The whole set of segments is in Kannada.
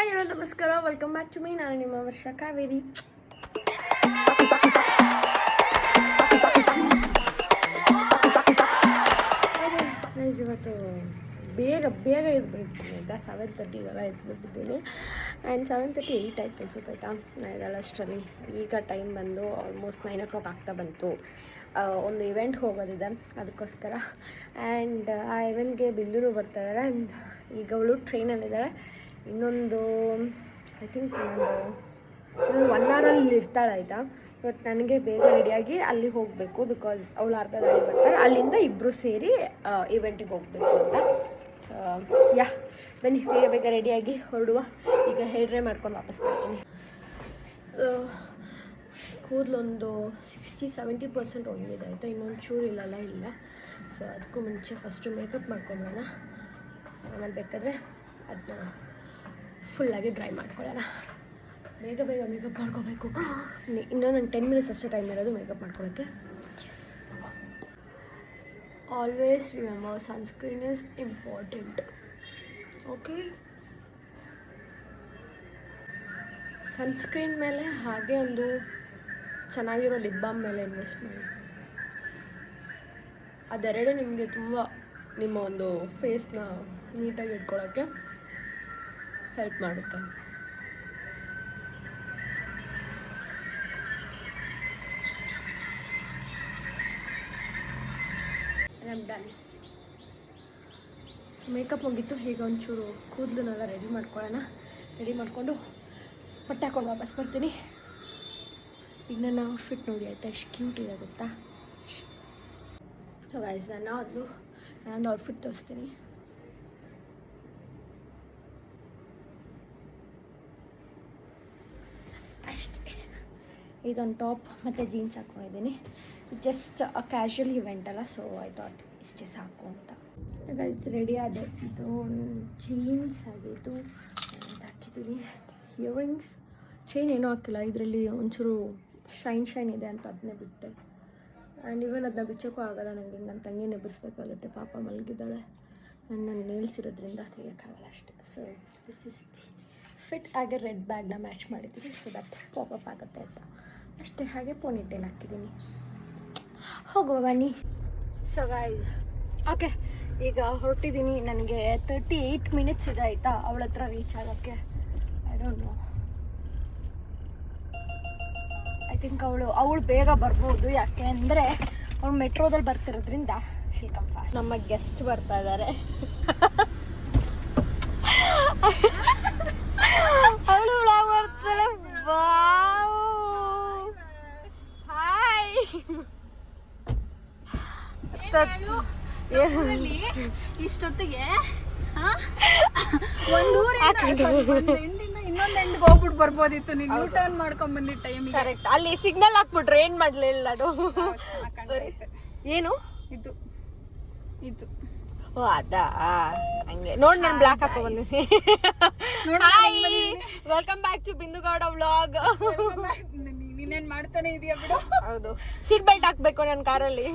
ಹಾಯ್ ಹಲೋ ನಮಸ್ಕಾರ, ವೆಲ್ಕಮ್ ಬ್ಯಾಕ್ ಟು ಮೀ. ನಾನು ನಿಮ್ಮ ವರ್ಷ ಕಾವೇರಿ. ಇವತ್ತು ಬೇಗ ಎದ್ದು ಬಿಡ್ತೀನಿ ಆಯಿತಾ. 7:30ಗೆಲ್ಲ ಎದ್ಬಿಟ್ಟಿದ್ದೀನಿ. ಆ್ಯಂಡ್ 7:38 ಆಯ್ತು ಅನ್ಸುತ್ತೆ ಆಯಿತಾ. ಇದೆಲ್ಲ ಅಷ್ಟರಲ್ಲಿ ಈಗ ಟೈಮ್ ಬಂದು ಆಲ್ಮೋಸ್ಟ್ 9 o'clock ಆಗ್ತಾ ಬಂತು. ಒಂದು ಇವೆಂಟ್ಗೆ ಹೋಗೋದಿದೆ ಅದಕ್ಕೋಸ್ಕರ. ಆ್ಯಂಡ್ ಆ ಇವೆಂಟ್ಗೆ ಬಿಂದುನೂ ಬರ್ತಾಯಿದ್ದಾರೆ. ಆ್ಯಂಡ್ ಈಗ ಅವಳು ಟ್ರೈನಲ್ಲಿದ್ದಾಳೆ. ಇನ್ನೊಂದು ಐ ಥಿಂಕ್ ಇನ್ನೊಂದು 1 hour ಇರ್ತಾಳೆ ಆಯಿತಾ. ಬಟ್ ನನಗೆ ಬೇಗ ರೆಡಿಯಾಗಿ ಅಲ್ಲಿ ಹೋಗಬೇಕು, ಬಿಕಾಸ್ ಅವಳು ಅರ್ಧ ದಾರಿ ಬರ್ತಾರೆ. ಅಲ್ಲಿಂದ ಇಬ್ಬರು ಸೇರಿ ಇವೆಂಟಿಗೆ ಹೋಗಬೇಕು ಅಂತ. ಸೊ ಬನ್ನಿ ಬೇಗ ರೆಡಿಯಾಗಿ ಹೊರಡುವ. ಈಗ ಹೇರ್ ಡ್ರೈ ಮಾಡ್ಕೊಂಡು ವಾಪಸ್ ಬರ್ತೀನಿ. ಕೂದಲೊಂದು 60-70% ಒಣಗಿದೆ ಆಯಿತಾ. ಇನ್ನೊಂದು ಚೂರು ಇಲ್ಲ. ಸೊ ಅದಕ್ಕೂ ಮುಂಚೆ ಫಸ್ಟು ಮೇಕಪ್ ಮಾಡ್ಕೊಂಬಿಡೋಣ. ಆಮೇಲೆ ಬೇಕಾದರೆ ಅದನ್ನ ಫುಲ್ಲಾಗಿ ಡ್ರೈ ಮಾಡ್ಕೊಳ್ಳೋಣ. ಬೇಗ ಮೇಕಪ್ ಮಾಡ್ಕೋಬೇಕು. ಇನ್ನೊಂದು ನಂಗೆ 10 minutes ಅಷ್ಟೇ ಟೈಮ್ ಇರೋದು ಮೇಕಪ್ ಮಾಡ್ಕೊಳ್ಳೋಕ್ಕೆ. Always remember sunscreen is important. Okay, sunscreen ಮೇಲೆ ಹಾಗೆ ಒಂದು ಚೆನ್ನಾಗಿರೋ ಲಿಪ್ ಬಾಮ್ ಮೇಲೆ ಇನ್ವೆಸ್ಟ್ ಮಾಡಿ. ಅದೆರಡೇ ನಿಮಗೆ ತುಂಬ ನಿಮ್ಮ ಒಂದು ಫೇಸ್ನ ನೀಟಾಗಿ ಇಟ್ಕೊಳ್ಳೋಕ್ಕೆ ಹೆಲ್ಪ್ ಮಾಡುತ್ತೆ. ಡನ್. ಸೊ ಮೇಕಪ್ ಮುಗಿತು. ಈಗ ಒಂಚೂರು ಕೂದಲನ್ನೆಲ್ಲ ರೆಡಿ ಮಾಡ್ಕೊಳ್ಳೋಣ. ರೆಡಿ ಮಾಡಿಕೊಂಡು ಬಟ್ಟೆ ಹಾಕೊಂಡು ವಾಪಸ್ ಬರ್ತೀನಿ. ಈಗ ನನ್ನ ಔಟ್ಫಿಟ್ ನೋಡಿ ಆಯಿತಾ, ಎಷ್ಟು ಕ್ಯೂಟ್ ಇದೆ ಗೊತ್ತಾ. ಸೊ ಗೈಸ್, ನಾನೊಂದು ಔಟ್ಫಿಟ್ ತೋರಿಸ್ತೀನಿ. ಅಷ್ಟೇ. ಇದೊಂದು ಟಾಪ್ ಮತ್ತು ಜೀನ್ಸ್ ಹಾಕ್ಕೊಂಡಿದ್ದೀನಿ. ಜಸ್ಟ್ ಕ್ಯಾಶುವಲ್ ಇವೆಂಟ್ ಅಲ್ಲ, ಸೊ ಐ ಥಾಟ್ ಇಷ್ಟೇ ಸಾಕು ಅಂತ. ಗೈಸ್ ರೆಡಿ ಆದೆ. ಇದು ಜೀನ್ಸ್ ಆಗಿದ್ದು ಹಾಕಿದ್ದೀನಿ. ಇಯರಿಂಗ್ಸ್ ಚೈನ್ ಏನೂ ಹಾಕಿಲ್ಲ. ಇದರಲ್ಲಿ ಒಂಚೂರು ಶೈನ್ ಇದೆ ಅಂತ ಅದನ್ನೇ ಬಿಟ್ಟೆ. ಆ್ಯಂಡ್ ಇವನ್ ಅದನ್ನ ಬಿಚ್ಚೋಕ್ಕೂ ಆಗೋಲ್ಲ ನನಗೆ. ನನ್ನ ತಂಗಿ ನೆಬ್ಬರಿಸ್ಬೇಕಾಗುತ್ತೆ, ಪಾಪ ಮಲಗಿದ್ದಾಳೆ. ಆ್ಯಂಡ್ ನಾನು ನೇಲ್ಸಿರೋದ್ರಿಂದ ತೆಗಿಯೋಕ್ಕಾಗಲ್ಲ ಅಷ್ಟೇ. So this is the fit. ಹಾಗೆ ರೆಡ್ ಬ್ಯಾಗ್ನ ಮ್ಯಾಚ್ ಮಾಡಿದ್ದೀನಿ, ಸೊ ದಟ್ ಪಾಪಪ್ ಆಗುತ್ತೆ ಅಂತ ಅಷ್ಟೇ. ಹಾಗೆ ಪೋನಿಟೇಲ್ ಹಾಕಿದ್ದೀನಿ. ಹೋಗುವ ಬನ್ನಿ. ಸೊ ಗಾಯ್ಸ್, ಓಕೆ, ಈಗ ಹೊರಟಿದ್ದೀನಿ. ನನಗೆ 38 minutes ಇದೆ ಆಯಿತಾ ಅವಳ ಹತ್ರ ರೀಚ್ ಆಗೋಕ್ಕೆ. I don't no, I think ಅವಳು ಬೇಗ ಬರ್ಬೋದು. ಯಾಕೆ ಅಂದರೆ ಅವಳು ಮೆಟ್ರೋದಲ್ಲಿ ಬರ್ತಿರೋದ್ರಿಂದ ಶಿಲ್ ಕಮ್ ಫಾಸ್ಟ್. ನಮ್ಮ ಗೆಸ್ಟ್ ಬರ್ತಾ ಇದ್ದಾರೆ. ಅವಳು ಬರ್ತಾಳೆ. ಹಾಯ್. ಇಷ್ಟೊತ್ತಿಗೆ ಇನ್ನೊಂದು ಎಂಡ್ಗೆ ಹೋಗ್ಬಿಟ್ಟು ಬರ್ಬೋದಿತ್ತು. ನೀನು ಯೂ ಟರ್ನ್ ಮಾಡ್ಕೊಂಡ್ ಬಂದಿದ್ದ ಟೈಮಿಗೆ. ಕರೆಕ್ಟ್. ಅಲ್ಲಿ ಸಿಗ್ನಲ್ ಹಾಕ್ಬಿಟ್ರೆ ಏನ್ ಮಾಡ್ಲಿಲ್ಲ ಅದು. ಏನು ಇದು ಓ ಅದಾ, ಹಂಗೆ ನೋಡಿ. ನಾನು ಬ್ಲಾಕ್ ಹಾಕೋ ಬಂದಿದ್ದೀನಿ. Welcome back to Bindu Gowda vlog. ನೀನೇನ್ ಮಾಡ್ತಾನೆ ಇದೀಯ ಬಿಡು. ಹೌದು, ಸೀಟ್ ಬೆಲ್ಟ್ ಹಾಕ್ಬೇಕು ನನ್ನ ಕಾರಲ್ಲಿ.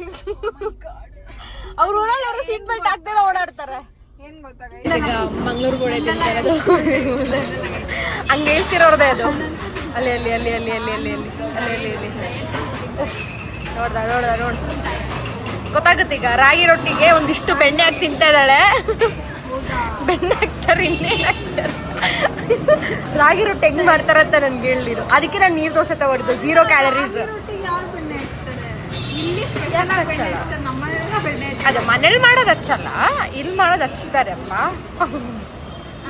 ಅವ್ರ ಊರಲ್ಲಿ ಅವರು ಸೀಟ್ ಬೆಲ್ಟ್ ಹಾಕ್ತಾರೆ, ಓಡಾಡ್ತಾರೆ. ಏನ್ ಗೊತ್ತಾಗ ಮಂಗ್ಳೂರ್ ಕೂಡ ಹಂಗೆ ಹೇಳ್ತಿರೋರ್ದೇ ಅದು. ಅಲ್ಲಿ ನೋಡ್ ಗೊತ್ತಾಗುತ್ತೆ. ಈಗ ರಾಗಿ ರೊಟ್ಟಿಗೆ ಒಂದಿಷ್ಟು ಬೆಣ್ಣೆ ಹಾಕಿ ತಿಂತಾ ಇದ್ದಾಳೆ. ಬೆಣ್ಣೆ ಹಾಕ್ತಾರೆ, ಇನ್ನೇನು ಹಾಕ್ತಾರೆ. ರಾಗಿ ರೊಟ್ಟಿ ಹೆಂಗ್ ಮಾಡ್ತಾರೆ ಅಂತ ನನ್ಗೆ ಹೇಳಿದ್ರು. ಅದಕ್ಕೆ ನಾನು ನೀರು ದೋಸೆ ತಗೊಂಡಿದ್ದು, 0 calories. ಅದೇ ಮನೇಲಿ ಮಾಡೋದು ಹಚ್ಚಲ್ಲ, ಇಲ್ಲಿ ಮಾಡೋದು ಹಚ್ತಾರೆ ಅಪ್ಪ.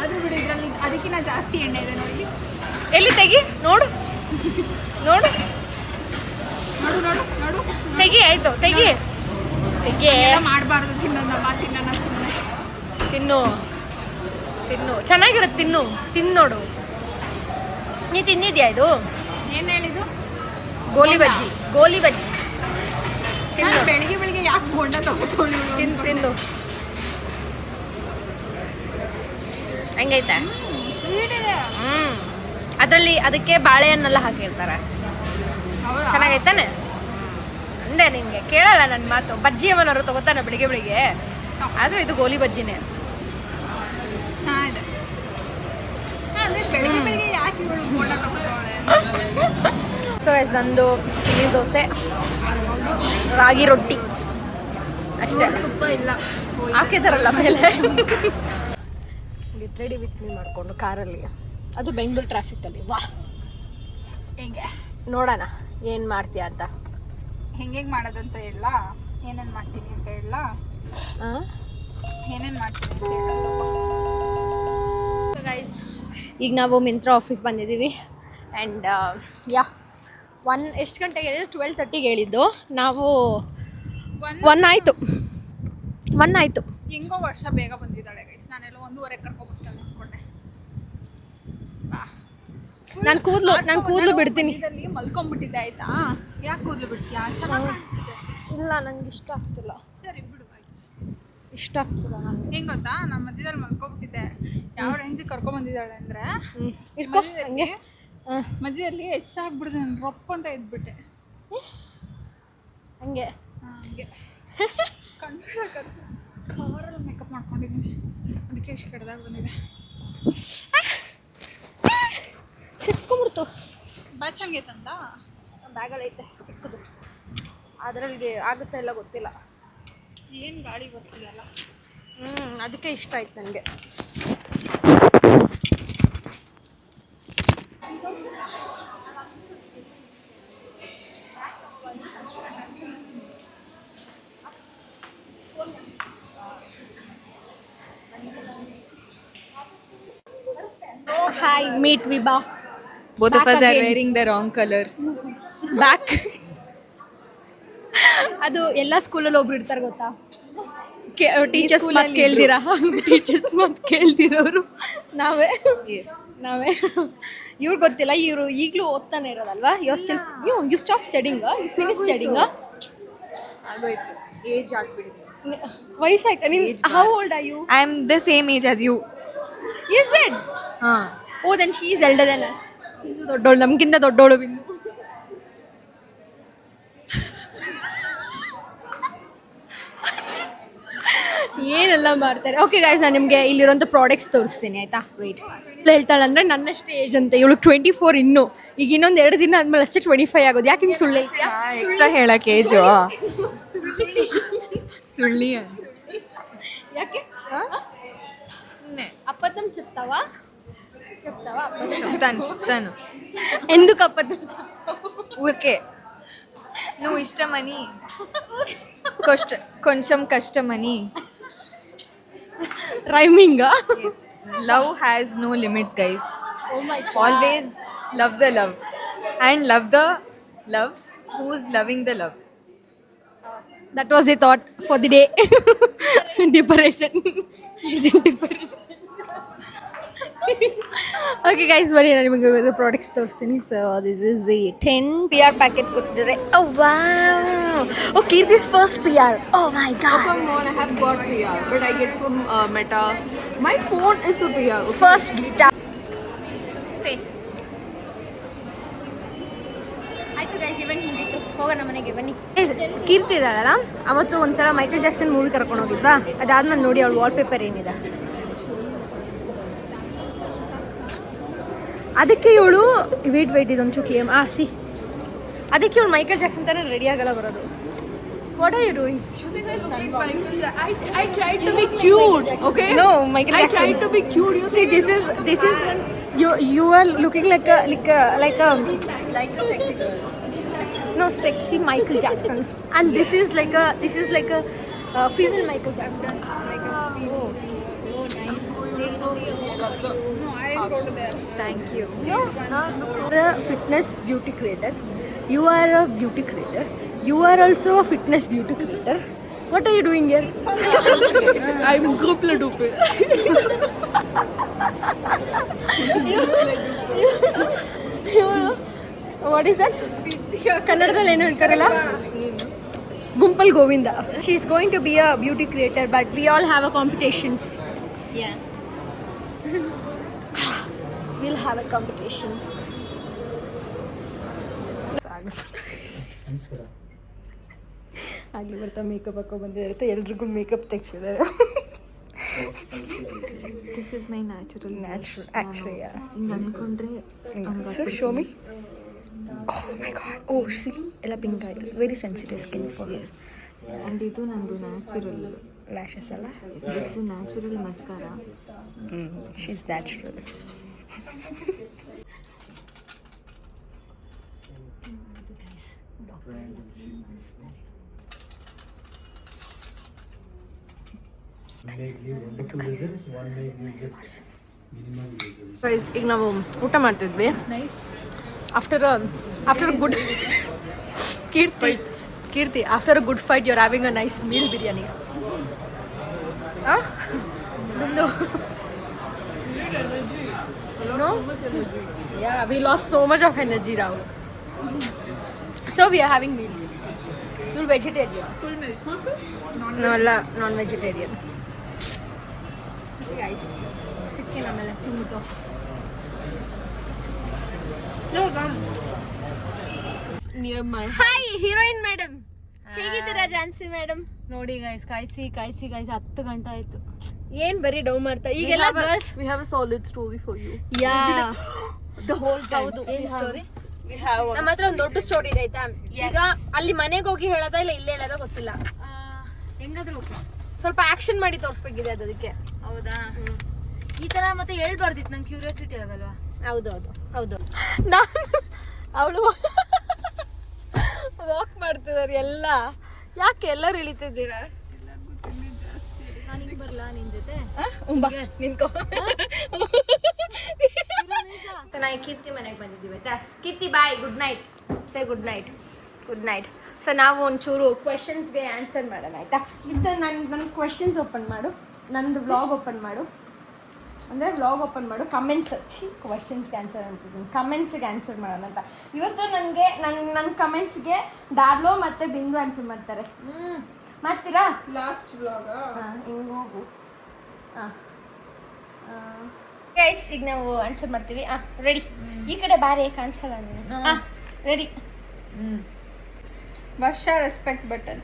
ಅದು ಬಿಡಿ, ಇದರಲ್ಲಿ ಅದಕ್ಕಿಂತ ಜಾಸ್ತಿ ಎಣ್ಣೆ ಇದೆ ನೋಡಿ. ಎಲ್ಲಿ ತೆಗಿ ನೋಡು. ತೆಗಿ, ಆಯ್ತು ತೆಗಿ. ಮಾಡಬಾರ್ದು. ತಿನ್ನೋಣ ಸುಮ್ಮನೆ. ತಿನ್ನು ಚೆನ್ನಾಗಿರುತ್ತೆ. ತಿನ್ನು ನೋಡು. ನೀ ತಿನ್ನಿದ್ಯಾ ಇದು? ಏನು ಹೇಳಿದ್ದು? ಗೋಲಿ ಬಜ್ಜಿ. ಬೆಳಿಗ್ಗೆ ಯಾಕೆ ಬೋಂಡ ತಗೋತೀನಿ? ತಿಂದು ಹೆಂಗೈತೆ? ಅದರಲ್ಲಿ ಅದಕ್ಕೆ ಬಾಳೆಹಣ್ಣೆಲ್ಲ ಹಾಕಿರ್ತಾರೆ. ಚೆನ್ನಾಗೈತಾನೆ? ಅಂದೆ ನಿಂಗೆ ಕೇಳಲ್ಲ ನನ್ನ ಮಾತು. ಬಜ್ಜಿ ಅವನವರು ತಗೋತಾನೆ ಬೆಳಿಗ್ಗೆ. ಆದರೂ ಇದು ಗೋಲಿ ಬಜ್ಜಿನೇ. ಗೈಸ್ ನಂದು ನೀರು ದೋಸೆ, ರಾಗಿ ರೊಟ್ಟಿ ಅಷ್ಟೇ. ತುಪ್ಪ ಇಲ್ಲ ಹಾಕಿದಾರಲ್ಲ ಮೇಲೆ. ಗೆಟ್ ರೆಡಿ ವಿತ್ ಮೀ ಮಾಡಿಕೊಂಡು ಕಾರಲ್ಲಿ, ಅದು ಬೆಂಗಳೂರು ಟ್ರಾಫಿಕಲ್ಲಿ. ವಾ ಹೇಗೆ ನೋಡೋಣ ಏನು ಮಾಡ್ತೀಯ ಅಂತ. ಹೆಂಗೆ ಮಾಡೋದಂತ ಹೇಳ, ಏನೇನು ಮಾಡ್ತೀನಿ ಅಂತ ಹೇಳ, ಏನೇನು ಮಾಡ್ತೀನಿ ಅಂತ ಹೇಳ. ಗೈಸ್ ಈಗ ನಾವು ಮಿಂತ್ರಾ ಆಫೀಸ್ ಬಂದಿದ್ದೀವಿ. ಆ್ಯಂಡ್ ಎಷ್ಟು ಗಂಟೆಗೆ ಹೇಳಿದ್ದು? 12:30ಗೆ ಹೇಳಿದ್ದು. ನಾವು 1 ಆಯಿತು. ಹೆಂಗೋ ವರ್ಷ ಬೇಗ ಬಂದಿದ್ದಾಳೆ ಗೈಸ್. ನಾನೆಲ್ಲ 1:15 ಕರ್ಕೊಬರ್ತಾಳೆ ಅಂದ್ಕೊಂಡೆ. ನಾನು ಕೂದಲು ಬಿಡ್ತೀನಿ. ಇದರಲ್ಲಿ ಮಲ್ಕೊಂಡ್ಬಿಟ್ಟಿದ್ದೆ ಆಯ್ತಾ. ಯಾಕೆ ಕೂದಲು ಬಿಡ್ತೀಯಾ? ಚೆನ್ನಾಗಿ ಇಲ್ಲ, ನಂಗೆ ಇಷ್ಟ ಆಗ್ತಿಲ್ಲ. ಸರಿ ಬಿಡು, ಇಷ್ಟ ಆಗ್ತಿಲ್ಲ ನನಗೆ. ಹೆಂಗೆ ಗೊತ್ತಾ, ನಮ್ಮ ಮಧ್ಯದಲ್ಲಿ ಮಲ್ಕೊಂಡ್ಬಿಟ್ಟಿದ್ದೆ. ಯಾವ ರೇಂಜಿಗೆ ಕರ್ಕೊಂಬಂದಿದ್ದಾಳೆ ಅಂದರೆ, ಇಟ್ಕೋ ಹಂಗೆ ಮಧ್ಯದಲ್ಲಿ ಹೆಚ್ಚಾಗ್ಬಿಡ್ದು, ನಾನು ರೊಪ್ಪ ಅಂತ ಎದ್ಬಿಟ್ಟೆ. ಎಸ್ ಹಂಗೆ ಹಂಗೆ ಕಾರಲ್ಲಿ ಮೇಕಪ್ ಮಾಡ್ಕೊಂಡಿದ್ದೀನಿ, ಅದಕ್ಕೆ ಇಷ್ಟು ಕೆಡ್ದಾಗ ಬಂದಿದೆ. ಸಿಕ್ಕೊಂಬಿಡ್ತು. ಬಾಚಂಗೆ ತಂದ ಬ್ಯಾಗಲ್ಲಿ ಐತೆ ಚಿಕ್ಕದು, ಅದರಲ್ಲಿ ಆಗುತ್ತಾ ಇಲ್ಲ ಗೊತ್ತಿಲ್ಲ. ಏನು ಗಾಳಿ ಬರ್ತಿದೆಯಲ್ಲ, ಅದಕ್ಕೆ ಇಷ್ಟ ಆಯ್ತು ನನಗೆ. Hi, meet Viba. Both Back of us again. are wearing the wrong color. Back. ಅದು ಎಲ್ಲ ಸ್ಕೂಲಲ್ಲಿ ಒಬ್ರು ಇರ್ತಾರೆ ಗೊತ್ತಾ, ಟೀಚರ್ಸ್ ಮಾತು ಕೇಳ್ದಿರೋರು ನಾವೇ. ಇವ್ರು ಗೊತ್ತಿಲ್ಲ, ಇವರು ಈಗಲೂ ಓದ್ತಾನೆ ಇರೋದಲ್ವಾ. You stop studying, you finish studying. ಆಗೋಯ್ತು, ಏಜ್ ಆಗ್ಬಿಡಿದೆ. ವಯಸ್ಸಾಯ್ತಾ ನಿನ್? How old are you? I am the same age as you. Is it? Oh, then she is elder than us. ಇಂದು ದೊಡ್ಡೋಳು, ನಮ್ಗಿಂತ ದೊಡ್ಡೋಳು ಬಿಂದು. ಏನೆಲ್ಲ ಮಾಡ್ತಾರೆ. ಓಕೆ ಗೈಸ್, ನಾನು ನಿಮಗೆ ಇಲ್ಲಿರೋಂಥ ಪ್ರಾಡಕ್ಟ್ಸ್ ತೋರಿಸ್ತೀನಿ ಆಯಿತಾ. ವೆಯ್ಟ್, ಹೇಳ್ತಾಳೆ ಅಂದರೆ ನನ್ನಷ್ಟೇ ಏಜ್ ಅಂತ. ಇವಳು 24 ಇನ್ನೂ. ಈಗ ಇನ್ನೊಂದು 2 ದಿನ ಆದಮೇಲೆ ಅಷ್ಟೇ 25 ಆಗೋದು. ಯಾಕೆ ಹಿಂಗೆ ಸುಳ್ಳು ಹೇಳ್ತೀಯಾ? ಎಕ್ಸ್ಟ್ರಾ ಹೇಳಕ್ಕೆ ಏಜು ಸುಳ್ಳಿ. ಯಾಕೆ ಸುಮ್ಮನೆ అబద్ధం చెప్తావా చెప్తాను. ఎందుకు అబద్ధం చెప్తావు? ఊరికే నువ్వు ఇష్టమని, కొంచెం కష్టమని. రైమింగా? Love has no limits, guys. Oh my god. Always love the love and love the love who's loving the love. That was a thought for the day. Depression. She's in depression. Okay guys, ಬನ್ನಿ ನಾನು ನಿಮಗೆ ಪ್ರಾಡಕ್ಟ್ಸ್ ತೋರಿಸ್ತೀನಿ. So this is the 10 PR packet ಕೊಟ್ಟಿದ್ದಾರೆ. Oh wow. Oh Keerthi's first PR. Oh my god. I have got PR, but I get from Meta. My phone is a PR. First guitar face ಆಯ್ತು ಗೈಸ್. ಇವಾಗ ಮುಗೀತು, ಹೋಗೋಣ ಮನೆಗೆ ಬನ್ನಿ. ಕೀರ್ತಿ ಇದ್ದಾಳಲ್ಲ, ಅವತ್ತು ಒಂದ್ಸಲ ಮೈಕಲ್ ಜಾಕ್ಸನ್ ಮೂವಿ ಕರ್ಕೊಂಡು ಹೋಗಿದ್ವಾ, ಅದಾದ್ಮೇಲೆ ನೋಡಿ ಅವಳು ವಾಲ್ಪೇಪರ್ ಏನಿದೆ. ಅದಕ್ಕೆ ಇವಳು ವೇಟ್ ಇದೊಂಚು ಕ್ಲೇಮ್ ಅದಕ್ಕೆ ಇವಳು ಮೈಕಲ್ ಜಾಕ್ಸನ್ ತಾನೇ ರೆಡಿ ಆಗಲ್ಲ ಬರೋದು. What are you doing? I tried to be cute, okay? No, Michael Jackson. I tried to be cute. You See, this is when you are looking like a sexy girl. no, sexy Michael Jackson, and this is like a female Michael Jackson, like a female. Oh, nice. No, I didn't go to there. Thank you. You are a fitness beauty creator. You are a beauty creator. You are also a fitness beauty creator. What are you doing here? I'm couple dupe. What is that? ಕನ್ನಡದಲ್ಲಿ ಏನು ಹೇಳ್ತಾರಲ್ಲ, ಗುಂಪಲ್ Govinda. She is going to be a beauty creator, but we all have a competitions. Yeah. We'll have a competition. ಆಗಲಿ ಬರ್ತಾ ಮೇಕಪ್ ಹಾಕೋ ಬಂದಿರುತ್ತೆ, ಎಲ್ರಿಗೂ makeup ತೆಗ್ಸಿದ್ದಾರೆ. This is my natural Actually, yeah. ಅನ್ಕೊಂಡ್ರೆ So show me. ಓ ಸಿ ಎಲ್ಲ ಪಿಂಕ್ ಆಯಿತು. Very sensitive skin for and ಇದು ನಂದು ನ್ಯಾಚುರಲ್ ಲ್ಯಾಶಸ್ ಅಲ್ಲ. It's natural mascara. She's natural. ಈಗ ನಾವು ಊಟ ಮಾಡ್ತಿದ್ವಿ. Nice. After good Keerthi after good fight you are having a nice meal biryani. Bindu. No? Yeah, we lost so much of energy now. So we are having meals. You're vegetarian. Full meals. No, non-vegetarian. Okay, guys. ಸಿಕ್ಕಿನ ಆಮೇಲೆ ತಿಂದ್ಬಿಟ್ಟು. ನಿಯರ್ ಮೈ ಹಾಯ್ ಹೀರೋಯಿನ್ ಮೇಡಮ್, ಹೇಗಿದ್ದೀರಾ ಜಾನ್ಸಿ ಮೇಡಮ್? ನೋಡಿ ಗೈಸ್, ಕಾಯಿಸಿ 10 ಗಂಟೆ ಆಯ್ತು. ಏನ್ ಬರೀ ಡೌ ಮಾಡ್ತಾರೆ ಈಗೆಲ್ಲ girls. We have a solid story for you. Yeah The whole time. ಹೌದು. ಏನ್ ಸ್ಟೋರಿ? We have ನಮ್ಮ ಹತ್ರ ಒಂದು ದೊಡ್ಡ ಸ್ಟೋರಿ ಇದೆ ಆಯ್ತಾ. ಈಗ ಅಲ್ಲಿ ಮನೆಗೆ ಹೋಗಿ ಹೇಳೋದಾ ಇಲ್ಲ ಇಲ್ಲೇ ಹೇಳೋದಾ ಗೊತ್ತಿಲ್ಲ. ಹೆಂಗಾದ್ರು ಸ್ವಲ್ಪ ಆಕ್ಷನ್ ಮಾಡಿ ತೋರಿಸ್ಬೇಕಿದೆ ಅದಕ್ಕೆ. ಹೌದಾ? ಈ ತರ ಮತ್ತೆ ಹೇಳ್ಬಾರ್ದಿತ್ತು, ನಂಗೆ ಕ್ಯೂರಿಯಾಸಿಟಿ ಆಗಲ್ವಾ? ಹೌದು ನಾನು ಅವಳು ವಾಕ್ ಮಾಡ್ತಿದ್ದಾರೆ ಎಲ್ಲ. ಯಾಕೆ ಎಲ್ಲರೂ ಇಳಿತಿದ್ದೀರಾ? ನಾನು ಹಿಂಗೆ ಬರಲಾ ನಿನ್ ಜೊತೆ? ನಿಂತ್ಕೋ. ನಾವು ಕೀರ್ತಿ ಮನೆಗೆ ಬಂದಿದ್ದೀವಿ ಆಯ್ತಾ. Keerthi bye, good night. Say good night. So ನಾವು ಒಂಚೂರು ಕ್ವೆಶನ್ಸ್ಗೆ ಆನ್ಸರ್ ಮಾಡೋಣ ಆಯಿತಾ. ವಿತ್ ನನ್ನ ಕ್ವೆಶನ್ಸ್ ಓಪನ್ ಮಾಡು, ನಂದು ವ್ಲಾಗ್ ಓಪನ್ ಮಾಡು. ಅಂದರೆ ವ್ಲಾಗ್ ಓಪನ್ ಮಾಡು, ಕಮೆಂಟ್ಸ್ ಹಚ್ಚಿ ಕ್ವೆಶನ್ಸ್ಗೆ ಆನ್ಸರ್ ಅಂತಿದ್ದೀನಿ. ಕಮೆಂಟ್ಸಿಗೆ ಆನ್ಸರ್ ಮಾಡೋಣ ಅಂತ. ಇವತ್ತು ನನಗೆ ನನ್ನ ಕಮೆಂಟ್ಸ್ಗೆ ಡಾರ್ಲೋ ಮತ್ತು ಬಿಂದು ಆನ್ಸರ್ ಮಾಡ್ತಾರೆ. ಮಾಡ್ತೀರಾ? Last vlog. ಹಾಂ, ಹಿಂಗೆ ಹೋಗು. ಹಾಂ ಗೈಸ್, ಈಗ ನಾವು ಆನ್ಸರ್ ಮಾಡ್ತೀವಿ. ರೆಡಿ? ಈ ಕಡೆ ಬಾರಿ ಕಾಣಿಸಲ್ಲ ನೀನು. ರೆಡಿ? ವರ್ಷ ರೆಸ್ಪೆಕ್ಟ್ ಬಟನ್.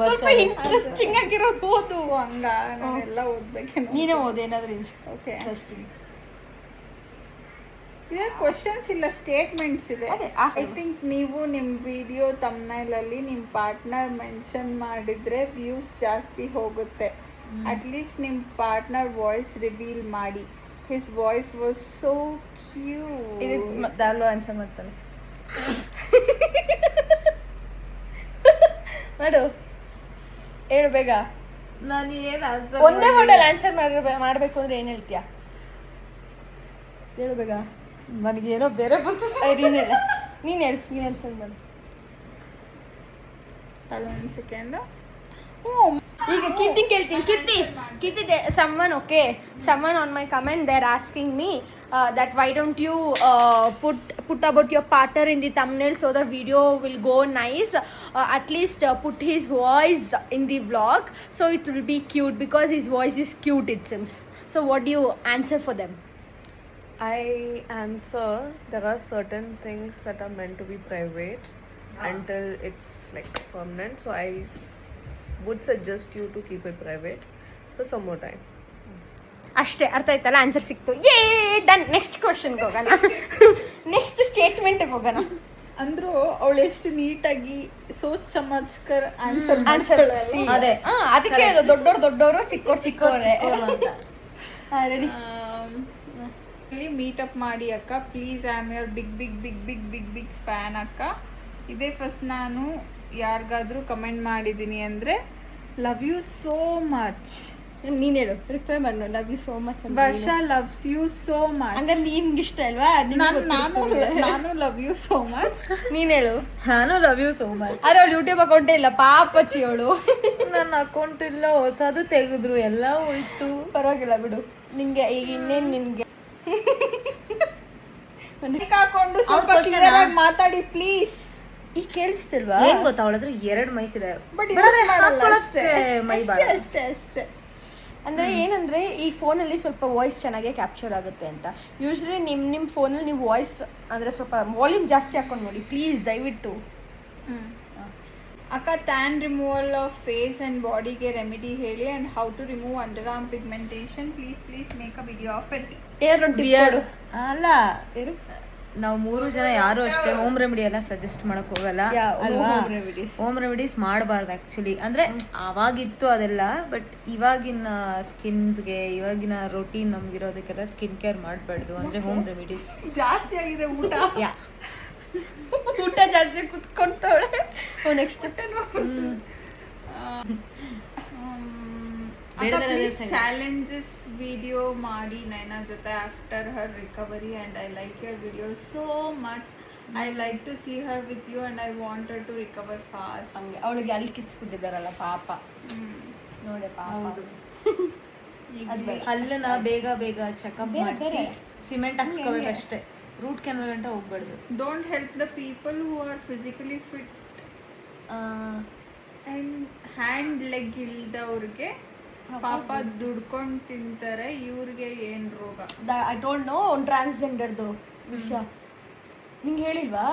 ಸ್ವಲ್ಪ ಇಂಟ್ರೆಸ್ಟಿಂಗ್ ಆಗಿರೋದು ಓದು. ಹಂಗ ನಾನೆಲ್ಲ ಓದ್ಬೇಕೇನೋ. ನೀನೇ ಓದು ಏನಾದರೂ ಓಕೆ. ಇಂಟ್ರೆಸ್ಟಿಂಗ್. ಇದೆ ಕ್ವಶನ್ಸ್ ಇಲ್ಲ, ಸ್ಟೇಟ್ಮೆಂಟ್ಸ್ ಇದೆ. ಅದೇ, ಐ ಥಿಂಕ್ ನೀವು ನಿಮ್ಮ ವಿಡಿಯೋ ತಮ್ನೈಲಲ್ಲಿ ನಿಮ್ಮ ಪಾರ್ಟ್ನರ್ ಮೆನ್ಷನ್ ಮಾಡಿದರೆ ವ್ಯೂಸ್ ಜಾಸ್ತಿ ಹೋಗುತ್ತೆ. ಅಟ್ಲೀಸ್ಟ್ ನಿಮ್ಮ ಪಾರ್ಟ್ನರ್ ವಾಯ್ಸ್ ರಿವೀಲ್ ಮಾಡಿ. His voice was so cute. ಇದಕ್ಕೆ ದಾರ್ಲೋ ಆನ್ಸರ್ ಮಾಡ್ತಾನೆ. ಮಾಡು, ಹೇಳು ಬೇಗ. ನಾನು ಏನು ಆನ್ಸರ್ ಒಂದೇ ವರ್ಡಲ್ಲಿ ಆನ್ಸರ್ ಮಾಡಬೇಕು ಅಂದ್ರೆ ಏನು ಹೇಳ್ತೀಯಾ? ಹೇಳು ಬೇಗ. ನನಗೇನೋ ಬೇರೆ ಬಂತು. ನೀನು ಹೇಳು, ನೀನು ಆನ್ಸರ್ ಮಾಡು. ಒಂದು ಸೆಕೆಂಡ್. ಈಗ ಕೀರ್ತಿ ಕೇಳ್ತೀನಿ. ಕೀರ್ತಿ someone on my comment, they're asking me that why don't you put about your partner in the thumbnail so the video will go nice. At least put his voice in the vlog so it will be cute, because his voice is cute it seems. So what do you answer for them? I answer there are certain things that are meant to be private until it's like permanent. So I would suggest you to keep it private for some more time. ಅಷ್ಟೇ, ಅರ್ಥ ಆಯ್ತಲ್ಲ? ಆನ್ಸರ್ ಸಿಕ್ತು. ಡನ್. ನೆಕ್ಸ್ಟ್ ಕ್ವಶನ್ಗೆ ಹೋಗೋಣ. ನೆಕ್ಸ್ಟ್ ಸ್ಟೇಟ್ಮೆಂಟ್ಗೆ ಹೋಗೋಣ. ಅಂದ್ರು ಅವಳು ಎಷ್ಟು ನೀಟಾಗಿ ಸೋಚ್ ಸಮಾಜ್ಕರ್ ಆನ್ಸರ್ ಅದೇ ಅದಕ್ಕೆ ದೊಡ್ಡವರು ಚಿಕ್ಕವರೇ ಅಂತ. ರೆಡಿ? ಮೀಟಪ್ ಮಾಡಿ ಅಕ್ಕ please. I am your big fan ಅಕ್ಕ. ಇದೇ ಫಸ್ಟ್ ನಾನು ಯಾರಿಗಾದ್ರೂ ಕಮೆಂಟ್ ಮಾಡಿದ್ದೀನಿ ಅಂದರೆ ಲವ್ ಯು ಸೋ ಮಚ್. ನೀನು ಹೇಳು, ರಿಪ್ಲೈ ಮಾಡು. Love you so much. Varsha loves you so much. ಹಂಗಂದ್ರೆ ನಿನ್ಗೆ ಇಷ್ಟ ಅಲ್ವಾ? ನಾನು ಲವ್ ಯು ಸೋ ಮಚ್. ನೀನು ಹೇಳು. ನಾನು ಲವ್ ಯು ಸೋ ಮಚ್. ಅರೆ ಅವಳು ಯೂಟ್ಯೂಬ್ ಅಕೌಂಟೇ ಇಲ್ಲ ಪಾಪಚ್ಚಿ ಅವಳು. ನನ್ನ ಅಕೌಂಟ್ ಇಲ್ಲ, ಹೊಸದು ತೆಗೆದ್ರು, ಎಲ್ಲ ಹೋಯ್ತು. ಪರವಾಗಿಲ್ಲ ಬಿಡು. ನಿಂಗೆ ಈಗ ಇನ್ನೇನು ನಿನ್ಗೆ ಹಾಕೊಂಡು ಸ್ವಲ್ಪ ಕ್ಲಿಯರ್ ಆಗಿ ಮಾತಾಡಿ ಪ್ಲೀಸ್. ಈಗ ಕೇಳಿಸ್ತಿಲ್ವಾ? ಏನ್ ಗೊತ್ತಾ, ಅವಳ ಹತ್ರ 2 ಮೈಕ್ ಇದೆ. ಬಟ್ ಅಷ್ಟೇ. ಅಂದರೆ ಏನಂದರೆ ಈ ಫೋನಲ್ಲಿ ಸ್ವಲ್ಪ ವಾಯ್ಸ್ ಚೆನ್ನಾಗೇ ಕ್ಯಾಪ್ಚರ್ ಆಗುತ್ತೆ ಅಂತ. ಯೂಶ್ವಲಿ ನಿಮ್ಮ ಫೋನಲ್ಲಿ ನೀವು ವಾಯ್ಸ್ ಅಂದರೆ ಸ್ವಲ್ಪ ವಾಲ್ಯೂಮ್ ಜಾಸ್ತಿ ಹಾಕೊಂಡು ನೋಡಿ ಪ್ಲೀಸ್, ದಯವಿಟ್ಟು. ಅಕ್ಕ, tan removal of face and ಬಾಡಿಗೆ ರೆಮಿಡಿ ಹೇಳಿ. And how to remove under arm pigmentation. Please make a video of it. ಏನಾದ್ರು ಬಿಯರ್ಡ್ ಅಲ್ಲ, ನಾವು 3 ಜನ ಯಾರು ಅಷ್ಟೇ ಹೋಮ್ ರೆಮಿಡಿ ಎಲ್ಲ ಸಜೆಸ್ಟ್ ಮಾಡಕ್ ಹೋಗಲ್ಲ ಅಲ್ವಾ. ಹೋಮ್ ರೆಮಿಡೀಸ್ ಮಾಡಬಾರ್ದು ಆ್ಯಕ್ಚುಲಿ. ಅಂದರೆ ಅವಾಗಿತ್ತು ಅದೆಲ್ಲ, ಬಟ್ ಇವಾಗಿನ ಸ್ಕಿನ್ಸ್ಗೆ ಇವಾಗಿನ ರೊಟೀನ್ ನಮ್ಗಿರೋದಕ್ಕೆಲ್ಲ ಸ್ಕಿನ್ ಕೇರ್ ಮಾಡಬಾರ್ದು. ಅಂದರೆ ಹೋಮ್ ರೆಮಿಡೀಸ್ ಜಾಸ್ತಿ ಆಗಿದೆ ಊಟ. ಯಾ ಊಟ ಜಾಸ್ತಿ ಕುತ್ಕೊಂತವಳೆ. ನೆಕ್ಸ್ಟ್ ಚಾಲೆಂಜಸ್ ವಿಡಿಯೋ ಮಾಡಿ ನೈನಾ ಜೊತೆ after her recovery and I like your video so much. I like to see her with you and I wanted to recover fast. ಹಂಗೆ ಅವಳಿಗೆ ಅಲ್ಲಿ ಕಿಚ್ಬಿಟ್ಟಿದ್ದಾರಲ್ಲ ಪಾಪ. ನೋಡಿ ಪಾಪ. ಹೌದು. ಅಲ್ಲನ್ನ ಬೇಗ ಬೇಗ ಚೆಕಪ್ ಮಾಡಿಸಿ ಸಿಮೆಂಟ್ ಹಾಕ್ಸ್ಕೋಬೇಕಷ್ಟೇ. ರೂಟ್ ಕೆನಲ್ ಗಂಟ ಹೋಗ್ಬಾರ್ದು. Don't help the people who are physically fit and hand leg ಇಲ್ದವ್ರಿಗೆ ಪಾಪ ದುಡ್ಕೊಂಡು ತಿಂತಾರೆ. ಇವ್ರಿಗೆ ಏನು ರೋಗ? I don't know. ಒಂದು ಟ್ರಾನ್ಸ್ಜೆಂಡರ್ದು ವಿಷಯ ನಿಂಗೆ ಹೇಳಿಲ್ವಾ?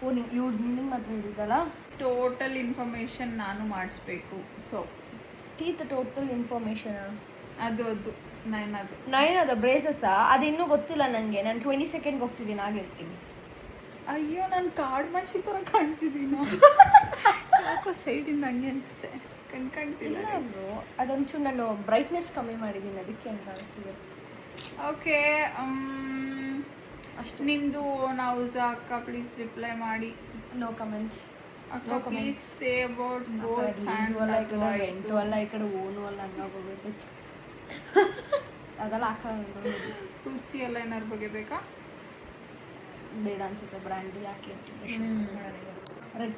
ಓ ನಿಂಗೆ ಮಾತ್ರ ಹೇಳಿದ್ದಲ್ಲ. ಟೋಟಲ್ ಇನ್ಫಾರ್ಮೇಶನ್ ನಾನು ಮಾಡಿಸ್ಬೇಕು. ಸೊ ಟೀತ್ ಟೋಟಲ್ ಇನ್ಫಾರ್ಮೇಶನ್ ಅದು ನೈನದು ಬ್ರೇಸಸ್ಸಾ? ಅದು ಇನ್ನೂ ಗೊತ್ತಿಲ್ಲ ನನಗೆ. ನಾನು 22nd ಹೋಗ್ತಿದ್ದೀನಿ, ಆಗ ಹೇಳ್ತೀನಿ. ಅಯ್ಯೋ, ನಾನು ಕಾರ್ಡ್ ಮನುಷ್ಯ ಥರ ಕಾಣ್ತಿದ್ದೀನಿ. ಯಾಕೋ ಸೈಡಿಂದ ಹಂಗೆ ಅನಿಸುತ್ತೆ, ಕಾಣ್ತಿಲ್ಲ. ಅದೊಂಚೂರು ನಾನು ಬ್ರೈಟ್ನೆಸ್ ಕಮ್ಮಿ ಮಾಡಿದ್ದೀನಿ, ಅದಕ್ಕೆ ಅಂತ ಅನಿಸಿದೆ. ಓಕೆ, ಅಷ್ಟು ನಿಂದು ನಾವು ಅಕ್ಕ ಪ್ಲೀಸ್ ರಿಪ್ಲೈ ಮಾಡಿ. No comments. ಅಕ್ಕ please say about both hand ರೆಂಟು ಅಲ್ಲ, ಈ ಕಡೆ ಓನು ಅಲ್ಲ, ಹಂಗಾಗೋಗೈತೆ. ಅದೆಲ್ಲ ಹಾಕೊಳ್ಳೋದು. ಟೂತ್ಸಿ ಎಲ್ಲ ಏನಾರು ಬಗ್ಗೆ ಬೇಕಾ? ಬೇಡ ಅನ್ಸುತ್ತೆ, brandy hockey red.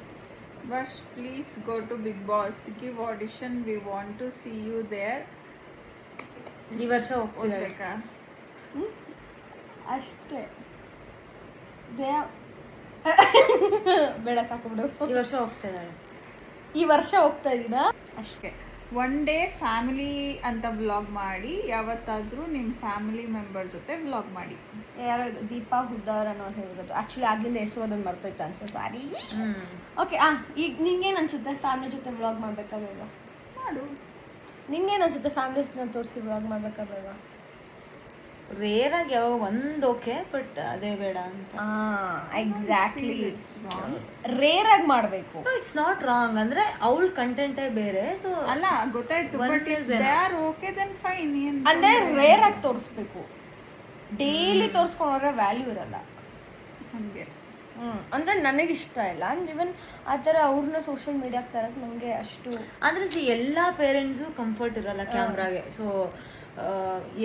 But please go to Big Boss, give audition, we want to see you there. ಈ ವರ್ಷ ಹೋಗ್ತಿದ್ದಾಳೆ. ಅಷ್ಟೇ ಬೇಡ, ಸಾಕು ಬಿಡು. ಈ ವರ್ಷ ಹೋಗ್ತಿದ್ದಾಳೆ. ಈ ವರ್ಷ ಹೋಗ್ತಾ ಇದ್ದೀನಾ? ಅಷ್ಟೇ. ಒನ್ ಡೇ ಫ್ಯಾಮಿಲಿ ಅಂತ ವ್ಲಾಗ್ ಮಾಡಿ, ಯಾವತ್ತಾದರೂ ನಿಮ್ಮ ಫ್ಯಾಮಿಲಿ ಮೆಂಬರ್ ಜೊತೆ ವ್ಲಾಗ್ ಮಾಡಿ. ಯಾರೋ ದೀಪಾ ಹುದ್ದಾರ್ ಅನ್ನೋ ಹೇಳಿರೋದು. ಆ್ಯಕ್ಚುಲಿ ಆಗ್ಲಿಂದ ಹೆಸರು ಅದನ್ನು ಮರ್ತೋಯ್ತು ಅನ್ಸೋ, ಸಾರಿ. ಓಕೆ, ಈಗ ನಿಂಗೇನು ಅನ್ಸುತ್ತೆ ಫ್ಯಾಮಿಲಿ ಜೊತೆ ವ್ಲಾಗ್ ಮಾಡ್ಬೇಕಾಗಲ್ವ? ಮಾಡು. ನಿಂಗೇನು ಅನ್ಸುತ್ತೆ ಫ್ಯಾಮಿಲೀಸ್ನ ತೋರಿಸಿ ವ್ಲಾಗ್ ಮಾಡ್ಬೇಕಾಗಲ್ವ? ರೇರಾಗಿ ಯಾವಾಗ ಒಂದು ಓಕೆ, ಬಟ್ ಅದೇ ಬೇಡ ಅಂತ. ಎಕ್ಸಾಕ್ಟ್ಲಿ, ರೇರಾಗಿ ಮಾಡಬೇಕು. It's not wrong. ಅಂದ್ರೆ ಅವಳ ಕಂಟೆಂಟೇ ಬೇರೆ. ಸೊ ಅಲ್ಲ, ಗೊತ್ತಾಯ್ತು, but if they are okay then fine. ಅಂದರೆ ರೇರಾಗಿ ತೋರಿಸ್ಬೇಕು. ಡೈಲಿ ತೋರಿಸ್ಕೊಂಡ್ರೆ ವ್ಯಾಲ್ಯೂ ಇರಲ್ಲ. ಹಾಗೆ ಅಂದರೆ ನನಗಿಷ್ಟ ಇಲ್ಲ. ಇವನ್ ಆ ಥರ ಅವ್ರನ್ನ ಸೋಷಿಯಲ್ ಮೀಡಿಯಾಗೆ ತರಕ್ಕೆ ನನಗೆ ಅಷ್ಟು. ಅಂದರೆ ಎಲ್ಲ ಪೇರೆಂಟ್ಸು ಕಂಫರ್ಟ್ ಇರಲ್ಲ ಕ್ಯಾಮ್ರಾಗೆ. ಸೊ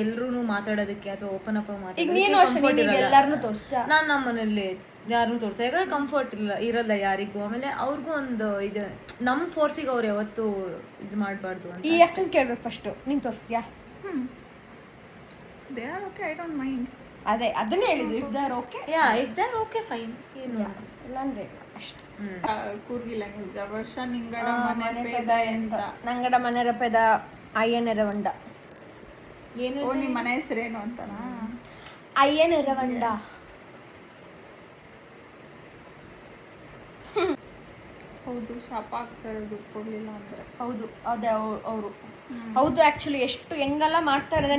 ಎಲ್ರೂ ಮಾತಾಡೋದಕ್ಕೆ ಅಥವಾ ಓಪನ್ ಅಪ್ ಮಾತಾಡೋದಕ್ಕೆ ಎಲ್ಲಾರನ್ನೂ ತೋರಿಸ್ತಾ. ನಾನು ನಮ್ಮ ಮನೇಲಿ ಯಾರನ್ನೂ ತೋರಿಸ್ತಾ, ಯಾಕಂದ್ರೆ ಕಂಫರ್ಟ್ ಇರಲ್ಲ ಯಾರಿಗೂ. ಆಮೇಲೆ ಅವ್ರಿಗೂ ಒಂದು ಇದು, ನಮ್ಮ ಫೋರ್ಸಿಗೆ ಅವ್ರು ಯಾವತ್ತೂ ಇದು ಮಾಡಬಾರ್ದು ಅಂತ. ಈ ಯಾಕಂತ ಕೇಳ್ಬೇಕು ಫಸ್ಟು, ನೀನು ತೋರಿಸ್ತೀಯಾ? They are okay, I don't mind. ಅದೇ ಅದನ್ನೇ ಹೇಳಿದ್ರು, if they are okay. If they are okay fine, ಏನು ಇಲ್ಲಾಂದ್ರೆ ಅಷ್ಟೇ. ಕೂರ್ಗಿ ಲ್ಯಾಂಗ್ವೇಜ್ ವರ್ಷ ನಿಂಗಡ ಮನೆ ಪೇದ ಎಂತ ನಂಗಡ ಮನೆ ರಪೆದ ಅಯ್ಯನೆರವಂಡ. ಏನು? ಓ, ನಿಮ್ಮ ಮನೆ ಹೆಸರೇನು ಅಂತನಾ? ಅಯ್ಯನೆರವಂಡ. ಹೌದು, ಶಾಪ ಆಗ್ತಾರೆ ದುಡ್ಡು ಕೊಡಲಿಲ್ಲ ಅಂದರೆ. ಹೌದು, ಅದೇ ಅವರು. ಹೌದು, ಆ್ಯಕ್ಚುಲಿ ಎಷ್ಟು ಹೆಂಗೆಲ್ಲ ಮಾಡ್ತಾ ಇರೋದು.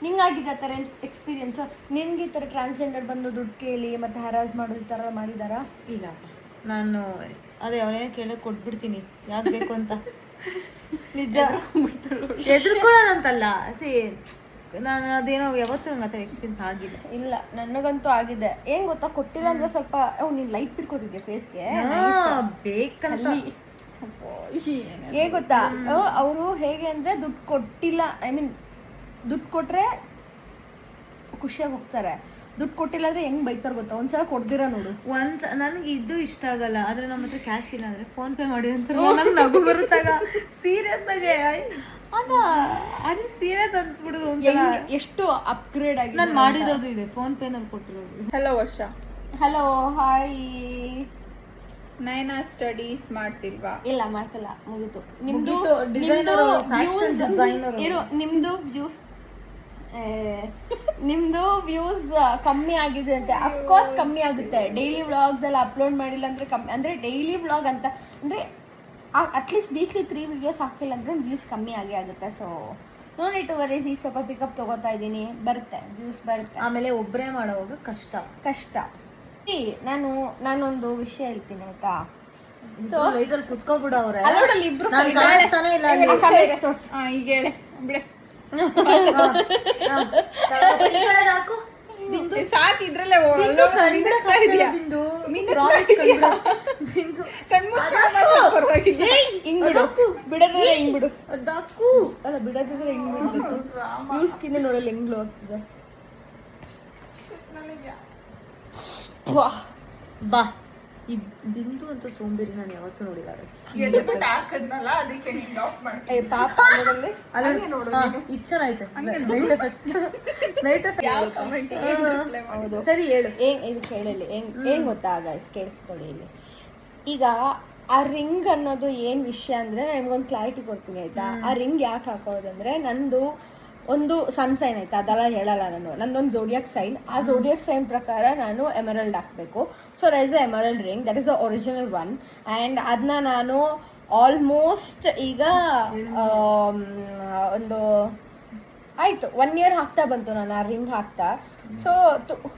ನಿಂಗಾಗಿದೆ ಆ ಥರ ಎಕ್ಸ್ಪೀರಿಯನ್ಸ್? ನಿನ್ಗೆ ಈ ಥರ ಟ್ರಾನ್ಸ್ಜೆಂಡರ್ ಬಂದು ದುಡ್ಡು ಕೇಳಿ ಮತ್ತು ಹರಾಜ್ ಮಾಡೋದು ಈ ಥರ ಮಾಡಿದಾರಾ? ಇಲ್ಲ, ನಾನು ಅದೇ ಅವನೇ ಕೇಳೋಕೆ ಕೊಟ್ಬಿಡ್ತೀನಿ, ಯಾಕೆ ಬೇಕು ಅಂತ. ನಿಜ ಎದುರ್ಕೊಳ್ಳೋದಂತಲ್ಲ. ನಾನು ಅದೇನೋ ಯಾವತ್ತೂ ನಂಗೆ ಆ ಥರ ಎಕ್ಸ್ಪೀರಿಯನ್ಸ್ ಆಗಿಲ್ಲ. ಇಲ್ಲ, ನನಗಂತೂ ಆಗಿದೆ. ಏನು ಗೊತ್ತಾ, ಕೊಟ್ಟಿಲ್ಲ ಅಂದರೆ ಸ್ವಲ್ಪ ನೀನು ಲೈಟ್ ಬಿಟ್ಕೋತಿದ್ದೆ ಫೇಸ್ಗೆ ಬೇಕಂತ. ಹೇಗೆ ಗೊತ್ತಾ, ಅವರು ಹೇಗೆ ಅಂದರೆ ದುಡ್ಡು ಕೊಟ್ಟಿಲ್ಲ, ಐ ಮೀನ್ ದುಡ್ಡು ಕೊಟ್ಟರೆ ಖುಷಿಯಾಗಿ ಹೋಗ್ತಾರೆ. ದುಡ್ಡು ಕೊಟ್ಟಿಲ್ಲ ಅಂದರೆ ಹೆಂಗೆ ಬೈತಾರೆ ಗೊತ್ತಾ? ಒಂದ್ಸಲ ಕೊಡ್ದಿರ ನೋಡು. ನನಗೆ ಇದು ಇಷ್ಟ ಆಗಲ್ಲ. ಆದರೆ ನಮ್ಮ ಹತ್ರ ಕ್ಯಾಶ್ ಇಲ್ಲ ಅಂದರೆ ಫೋನ್ಪೇ ಮಾಡಿ ಅಂತ ನಂಗೆ ನಗು ಬರುತ್ತಾಗ. ಸೀರಿಯಸ್ ಆಗಿ ಅದ ಅದು ಸೀರಿಯಸ್ ಅನ್ಸ್ಬಿಡೋದು. ಎಷ್ಟು ಅಪ್ಗ್ರೇಡ್ ಆಗಿ ನಾನು ಮಾಡಿರೋದು ಇದೆ, ಫೋನ್ಪೇ ನಲ್ಲಿ ಕೊಟ್ಟಿರೋದು. ಹಲೋ ವರ್ಷ. Hello, hi. ನೈನಾ ಸ್ಟಡೀಸ್ ಮಾಡ್ತಿಲ್ವಾ? ಇಲ್ಲ, ಮಾಡ್ತಿಲ್ಲ, ಮುಗೀತು. ನಿಮ್ದು ವ್ಯೂಸ್ ಕಮ್ಮಿ ಆಗಿದೆ ಅಂತೆ. ಅಫ್ಕೋರ್ಸ್ ಕಮ್ಮಿ ಆಗುತ್ತೆ. ಡೈಲಿ ವ್ಲಾಗ್ಸ್ ಎಲ್ಲ ಅಪ್ಲೋಡ್ ಮಾಡಿಲ್ಲ ಅಂದರೆ ಕಮ್ಮಿ. ಅಂದರೆ ಡೈಲಿ ವ್ಲಾಗ್ ಅಂತ ಅಂದರೆ ಅಟ್ಲೀಸ್ಟ್ ವೀಕ್ಲಿ 3 ವೀಡಿಯೋಸ್ ಹಾಕಿಲ್ಲ ಅಂದ್ರೆ ವ್ಯೂಸ್ ಕಮ್ಮಿ ಆಗೇ ಆಗುತ್ತೆ. So no need to worries. ಈಗ ಸ್ವಲ್ಪ ಪಿಕಪ್ ತಗೋತಾ ಇದ್ದೀನಿ, ಬರುತ್ತೆ ವ್ಯೂಸ್ ಬರುತ್ತೆ. ಆಮೇಲೆ ಒಬ್ಬರೇ ಮಾಡೋವಾಗ ಕಷ್ಟ. ನಾನೊಂದು ವಿಷಯ ಹೇಳ್ತೀನಿ ಆಯ್ತಾ. ಲೈಟಲ್ಲಿ ಕುತ್ಕೊಬಿಡು ಅವ್ರೆ. ಅಲ್ಲೋಡಲ್ಲಿ ಇಬ್ರು ನಾನು ಕಾಣಿಸ್ತಾನೆ ಇಲ್ಲ ಅಲ್ಲಿ. ಈಗ ಹೇಳೆ ಬಿಡೆ ಹಾಕು ಬಿಂದು ಸಾಕು ಇದ್ರಲ್ಲೇ ಬಿಂದು ಕಣ್ಬಿಡಕ್ಕಾಗ್ತಿಲ್ಲ ಬಿಂದು. ಪ್ರಾಮಿಸ್ ಕಣ್ಬಿಡು ಬಿಂದು. ಪರವಾಗಿಲ್ಲ ಹಿಂಗ್ ಬಿಡು, ಬಿಡೋದಿಲ್ಲ ಹಿಂಗ್ ಬಿಡು. ಅದಾಕು ಅಲ್ಲ ಬಿಡೋದಿದ್ರೆ ಹಿಂಗ್ ಬಿಡ್ಬೇಕು. ಇವ್ರ ಸ್ಕಿನ್ ನೋಡಲ್ಲ ಹೆಂಗ್ ಗ್ಲೋ ಆಗ್ತದೆ. ಬಾ. ಈ ಬಿಂದು ಅಂತ ಸೋಂಬೇರಿ ನಾನು ಯಾವತ್ತೂ ನೋಡಿಲ್ಲ. ಹಾಕದ್ನಲ್ಲ ಅದಕ್ಕೆ ನಿಂಗೆ ಆಫ್ ಮಾಡ್ತೀನಿ. ಪಾಪ ನೋಡಲ್ಲಿ ಇದು ಚೆನ್ನಾಯ್ತು. ನೈಟ್ ಹೌದು. ಸರಿ ಹೇಳು. ಇದು ಕೇಳಲಿ ಹೆಂಗ್ ಗೊತ್ತಾ ಗೈಸ್, ಕೇಳಿಸ್ಕೊಳ್ಳಿ ಇಲ್ಲಿ. ಈಗ ಆ ರಿಂಗ್ ಅನ್ನೋದು ಏನು ವಿಷಯ ಅಂದರೆ ನಿಮ್ಗೊಂದು ಕ್ಲಾರಿಟಿ ಕೊಡ್ತೀನಿ ಆಯಿತಾ. ಆ ರಿಂಗ್ ಯಾಕೆ ಹಾಕೋದಂದರೆ ನಂದು ಒಂದು ಸನ್ ಸೈನ್ ಆಯಿತಾ, ಅದೆಲ್ಲ ಹೇಳಲ್ಲ ನಾನು. ನಂದೊಂದು ಝೋಡಿಯಾಕ್ ಸೈನ್. ಆ ಝೋಡಿಯಾಕ್ ಸೈನ್ ಪ್ರಕಾರ ನಾನು ಎಮರಲ್ಡ್ ಹಾಕಬೇಕು. So that is a emerald ring, that is a original one. And ಅದನ್ನ ನಾನು ಆಲ್ಮೋಸ್ಟ್ ಈಗ ಒಂದು ಆಯಿತು 1 year ಹಾಕ್ತಾ ಬಂತು ನಾನು ಆ ರಿಂಗ್ ಹಾಕ್ತಾ. ಸೊ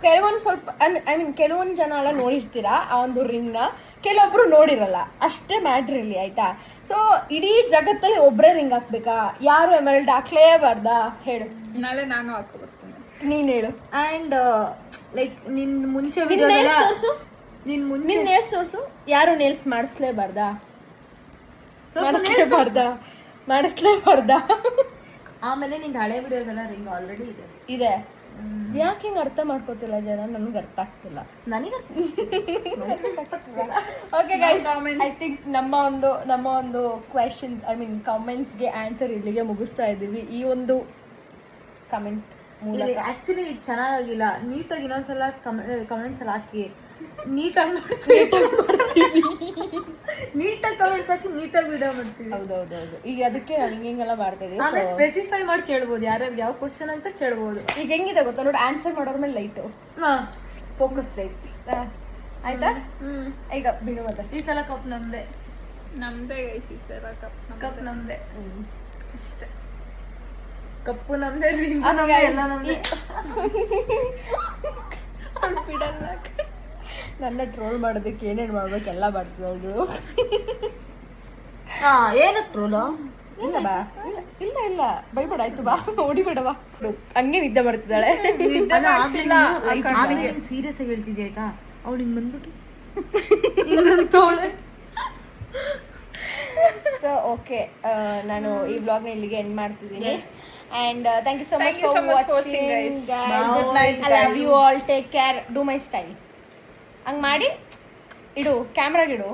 ಕೆಲವೊಂದು ಸ್ವಲ್ಪ ಐ ಮೀನ್ ಕೆಲವೊಂದು ಜನ ಎಲ್ಲ ನೋಡಿರ್ತೀರ ಆ ಒಂದು ರಿಂಗ್ನ, ಕೆಲವೊಬ್ರು ನೋಡಿರಲ್ಲ, ಅಷ್ಟೇ ಮ್ಯಾಟ್ರ್ ಇಲ್ಲಿ ಆಯಿತಾ. ಸೊ ಇಡೀ ಜಗತ್ತಲ್ಲಿ ಒಬ್ಬರೇ ರಿಂಗ್ ಹಾಕ್ಬೇಕಾ? ಯಾರು ಎಮರಲ್ಡ್ ಹಾಕ್ಲೇಬಾರ್ದಾ ಹೇಳು? ನಾಳೆ ನಾನು ಹಾಕೋ ಬರ್ತೀನಿ. ನೀನು ಹೇಳು. ಆ್ಯಂಡ್ ಲೈಕ್ ನಿನ್ ಮುಂಚೆ ತೋರಿಸು, ನಿನ್ನ ನೇಲ್ಸ್ ತೋರಿಸು. ಯಾರು ನೇಲ್ಸ್ ಮಾಡಿಸ್ಲೇಬಾರ್ದಾ? ಮಾಡಿಸ್ಲೇಬಾರ್ದಾ? ಆಮೇಲೆ ನಿಂದು ಹಳೆ ವಿಡಿಯೋದೆಲ್ಲ ರಿಂಗ್ ಆಲ್ರೆಡಿ ಇದೆ. ಯಾಕೆ ಹಿಂಗೆ ಅರ್ಥ ಮಾಡ್ಕೋತಿಲ್ಲ ಜನ? ನನಗೆ ಅರ್ಥ ಆಗ್ತಿಲ್ಲ. ನನಗೆ ಓಕೆ ಗೈಸ್, ಐ ಥಿಂಕ್ ನಮ್ಮ ಒಂದು ಕ್ವೆಶನ್ಸ್ ಐ ಮೀನ್ ಕಮೆಂಟ್ಸ್ಗೆ ಆನ್ಸರ್ ಇಲ್ಲಿಗೆ ಮುಗಿಸ್ತಾ ಇದ್ದೀವಿ ಈ ಒಂದು ಕಮೆಂಟ್ ಮೂಲಕ. ಆ್ಯಕ್ಚುಲಿ ಇದು ಚೆನ್ನಾಗಿಲ್ಲ. ನೀಟಾಗಿ ಇನ್ನೊಂದ್ಸಲ ಕಮೆಂಟ್ಸ್ ಎಲ್ಲ ಹಾಕಿ ನೀಟಾಗಿ ಮಾಡ್ತೀವಿ. ನೀಟಾಗಿ ಕಮೆಂಟ್ಸ್ ಹಾಕಿ ನೀಟಾಗಿ ವಿಡಿಯೋ ಮಾಡ್ತೀವಿ. ಹೌದೌದೌದು. ಈಗ ಅದಕ್ಕೆ ನಾವು ಹಿಂಗೆಲ್ಲ ಮಾಡ್ತಾ ಇದೀವಿ. ಆಮೇಲೆ ಸ್ಪೆಸಿಫೈ ಮಾಡಿ ಕೇಳ್ಬೋದು, ಯಾರ್ಯಾರು ಯಾವ ಕ್ವಶನ್ ಅಂತ ಕೇಳ್ಬೋದು. ಈಗ ಹೆಂಗಿದೆ ಗೊತ್ತಾ ನೋಡಿ, ಆನ್ಸರ್ ಮಾಡೋರ ಮೇಲೆ ಲೈಟು, ಫೋಕಸ್ ಲೈಟ್ ಆಯ್ತಾ. ಈಗ ಬಿಡು ಮತ್ತೆ ಈ ಸಲ ಕಪ್ ನಮ್ದೆ ಗೈಸಿ ಸರ್. ಕಪ್ ನಮ್ದೆ ಅಷ್ಟೇ. ಕಪ್ಪು ನಮ್ದೆ, ರಿಂಗ್ ಎಲ್ಲ ನಮ್ದೆ. ಬಿಡಲ್ಲ. ನನ್ನ ಟ್ರೋಲ್ ಮಾಡೋದಕ್ಕೆ ಏನೇನು ಮಾಡ್ಬೇಕು ಎಲ್ಲ ಮಾಡ್ತಿದ್ದೆ ಅವಳು. ಏನಕ್ಕೆ ಟ್ರೋಲು? ಇಲ್ಲ ಬಾ, ಇಲ್ಲ ಬೈಬೇಡ ಆಯ್ತು, ಬಾ ಹೊಡಿಬೇಡ ಬಾ. ಹಂಗೆ ನಿದ್ದೆ ಮಾಡ್ತಿದ್ದಾಳೆ. ಸೀರಿಯಸ್ ಆಗಿ ಹೇಳ್ತಿದ್ದೆ ಆಯ್ತಾ. ಅವಳು ಹಿಂಗೆ ಬಂದ್ಬಿಟ್ಟು ಹಿಂಗಂತವಳೆ. ಸೊ ಓಕೆ, ನಾನು ಈ ವ್ಲಾಗ್ನ ಇಲ್ಲಿಗೆ ಎಂಡ್ ಮಾಡ್ತಿದ್ದೀನಿ. And thank you so much for watching guys. Good night. I love you all. Take care. Do my style. ಹಂಗೆ ಮಾಡಿ ಇಡು, ಕ್ಯಾಮ್ರಾಗಿಡು.